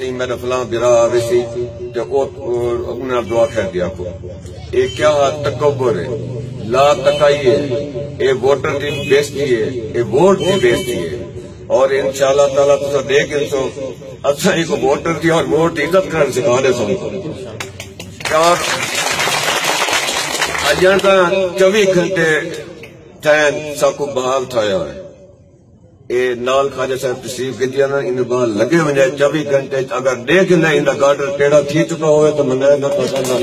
کہ میرا فلاں برا آوے سی کہ انہیں دعا خیر دیا کو یہ کیا تکبر ہے لا تکائیے یہ ووٹر کی بےزتی ہے یہ ووٹ کی بےزتی ہے اور انشاءاللہ تعالیٰ تو دیکھ سو اچھا ایک ووٹر کی اور ووٹ کی عزت کرنے سکھا دے سو اور اجان کا 24 گھنٹے ٹائم سب کو بحال تھایا ہے یہ نال خواجہ صاحب تشریف کی دیا نا ان بحال لگے وجہ 24 گھنٹے اگر دیکھ نہ ان کا گارڈر ٹیڑا تھی چکا ہوئے تو منائے نہ پسند نہ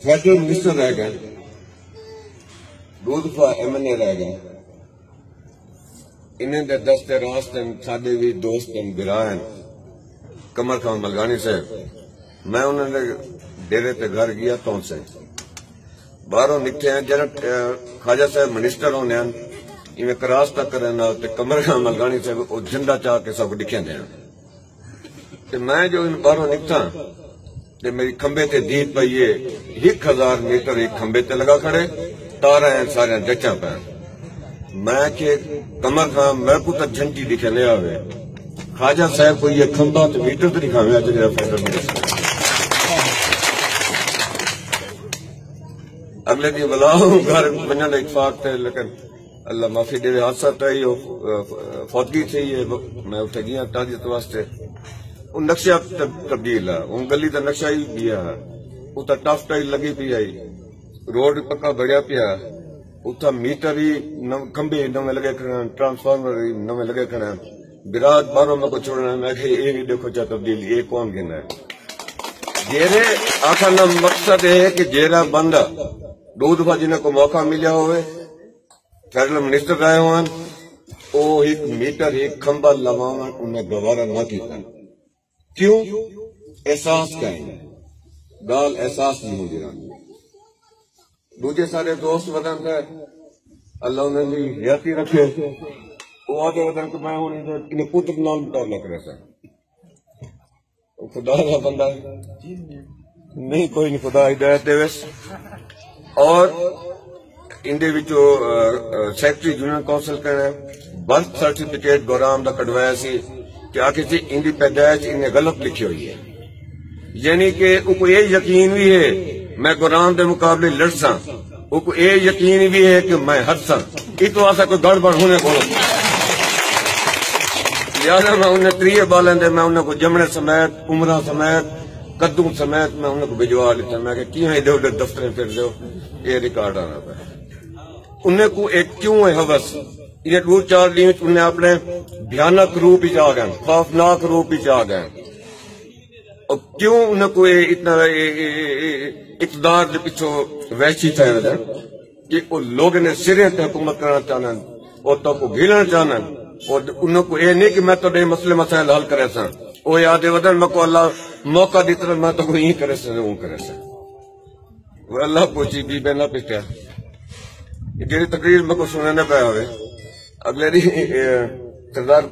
فیڈرل منسٹر رہ گئے 2 دفعہ MNA رہ گئے انہیں دے دستے راستن سادے بھی دوستن برائن قمر خان ملگانی سے میں انہوں نے ڈیرے تے گھر گیا تو سے باہروں نکتے ہیں جنہاں خواجہ صاحب منسٹر ہونے ہیں انہیں کراس تک کرنا تے قمر خان ملگانی سے وہ جھنڈا چاہ کے سب کو دکھیں دیں تے میں جو ان باہروں نکتا تے میری کھمبے تے دید پائیے 1000 میٹر ایک کھمبے تے لگا کھڑے تارا ہیں سارے جچا پہ میں کہ قمر خان میں کو تا جھنٹی دکھے لے آوے خواجہ صاحب کو یہ کھمبا تو میٹر تے دکھا ہویا جگہ فیڈرل منسٹر اگلے دن بلاؤں گھر بننے اتفاق تھے لیکن اللہ معافی دے حادثہ تھا فوتگی تھی میں اٹھے گیا تاجت واسطے ان نقشہ تبدیل ہے ان گلی تا نقشہ ہی پیا ہے اتھا ٹاف ٹائی لگی پی آئی روڈ پکا بڑھیا پیا اتھا میٹر ہی کھمبے نویں لگے کھڑے ٹرانسفارمر ہی نویں لگے کھڑے برات باروں میں کو چھوڑنا میں کہ یہ بھی دیکھو چاہ تبدیل یہ کون گنا ہے جیرے آخر نا مقصد ہے کہ جیرا بندہ 2 دفعہ جنہیں کو موقع ملیا ہوئے فیڈرل منسٹر رہے ہوئے وہ ایک میٹر ایک کھمبا لوانا انہیں گوارا نہ کیتا کیوں احساس کہیں گال احساس نہیں ہو جرانی دوجے سارے دوست بدن تھے اللہ انہیں بھی حیاتی رکھے وہ آدھے بدن کہ میں ہوں انہیں پوتر نال مطابق رہ سا خدا کا بندہ ہے نہیں کوئی نہیں خدا ہدایت دے ویس اور اندے وچو سیکٹری یونین کونسل کرنے برتھ سرٹیفکیٹ گورام دا کٹوایا سی کہ آخر سی اندی پیدائش انہیں غلط لکھی ہوئی ہے یعنی کہ ان کو یہ یقین بھی ہے میں گورام دے مقابلے لڑساں ان کو یہ یقین بھی ہے کہ میں ہرساں یہ تو آسا کوئی گڑبڑ ہونے کو لہذا میں انہیں 3 بالیں دے میں انہیں کو جمنے سمیت عمرہ سمیت قدوں سمیت میں انہیں کو بھجوا لیتا میں کہ کیوں ادھر ادھر دفتریں پھر دو یہ ریکارڈ آنا پہ انہیں کو ایک کیوں ہے حوث انہیں 2-4 دن انہیں اپنے بھیانک روپ ہی چاہ گئے خوفناک روپ ہی چاہ گئے اور کیوں انہیں کو اتنا اقتدار کے پیچھے وحشی تھے کہ وہ لوگ نے سرے تے حکومت کرنا چاہنا اور تو کو گھیلنا چاہنا اور انہوں کو یہ نہیں کہ میں تو مسئلے مسائل حل کرے سا وہ یاد ودن میں کو اللہ موقع دی طرح میں تو کو یہی کرے سا وہ کرے سا وہ اللہ پوچھی بھی بہنا پیٹیا جیری تقریر میں کو سننے پہ ہوئے اگلے دی سردار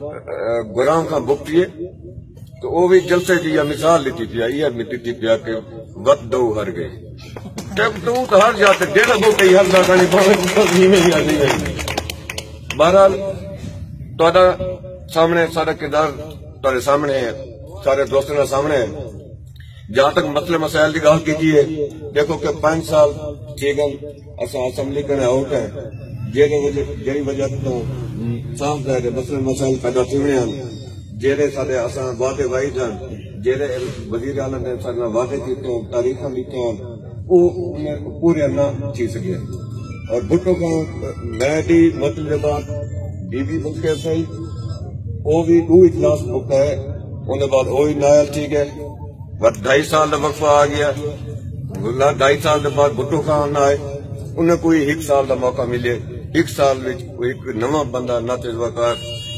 غلام خان بکتی ہے تو وہ بھی جلسے کی یا مثال لیتی پیا یہ مٹی تھی پیا کہ وقت دو ہر گئے جب تو ہر جاتے 1.5 گھنٹے ہر داخانی بہرحال تو سامنے سارا کردار تارے سامنے ہے سارے دوستوں سامنے ہے جہاں تک مسئلے مسائل کی گال کیجیے دیکھو کہ 5 سال ٹھیک ہے اصل اسمبلی کرنے آؤٹ ہے جیری وجہ تو صاف ظاہر مسئلے مسائل پیدا تھوڑے ہیں جیرے سارے اساں وعدے وائی جان جیرے وزیر اعلیٰ نے سارے وعدے کیتے ہیں تاریخاں لکھتے ہیں وہ پورے نہ تھی سکے اور بھٹو کا میں بھی مطلب کے بعد بی بی بک کے صحیح وہ بھی 2 اجلاس بک ہے انہیں بعد وہی نائل ٹھیک ہے بس 2.5 سال کا وقفہ آ گیا 2.5 سال کے بعد بھٹو خان آئے انہیں کوئی 1 سال کا موقع ملے 1 سال ایک نواں بندہ نہ تجربہ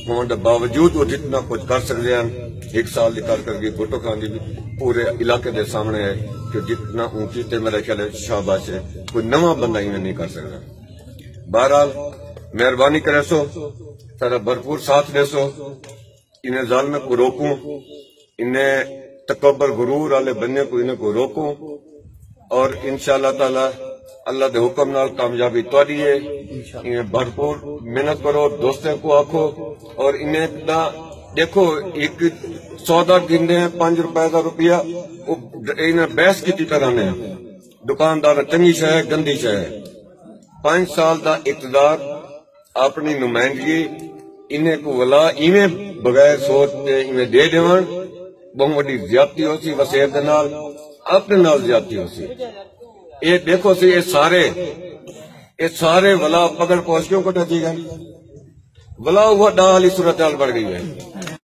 ہونے کے باوجود وہ جتنا کچھ کر سکتے ہیں 1 سال کر کر کے بھٹو خان کی بھی پورے علاقے کے سامنے ہے کہ جتنا اونچی تے میرا خیال ہے شاباش ہے کوئی نواں بندہ انہیں نہیں کر سکتا بہرحال مہربانی کرے سو سارا بھرپور ساتھ دے سو انہیں ظالم کو روکوں انہیں تکبر غرور والے بننے کو انہیں کو روکوں اور انشاءاللہ تعالی اللہ دے حکم نال کامیابی تہاڈی ہے انہیں بھرپور محنت کرو دوستوں کو آکھو اور انہیں دا دیکھو ایک سودا گھنے 5 روپے کا روپیہ انہیں بحث کی کرانے دکاندار چنگی شے ہے گندی شے ہے 5 سال دا اقتدار اپنی نمائندگی انہیں کو ولا ایویں بغیر سوچ ایویں دے دیون بہت بڑی زیادتی ہو سی وسیعت دے نال اپنے نال زیادتی ہو سی یہ دیکھو سی یہ سارے ولا پکڑ پوچھ کیوں کو ٹچی گئے ولا وہ ڈال ہی صورتحال بڑھ گئی ہے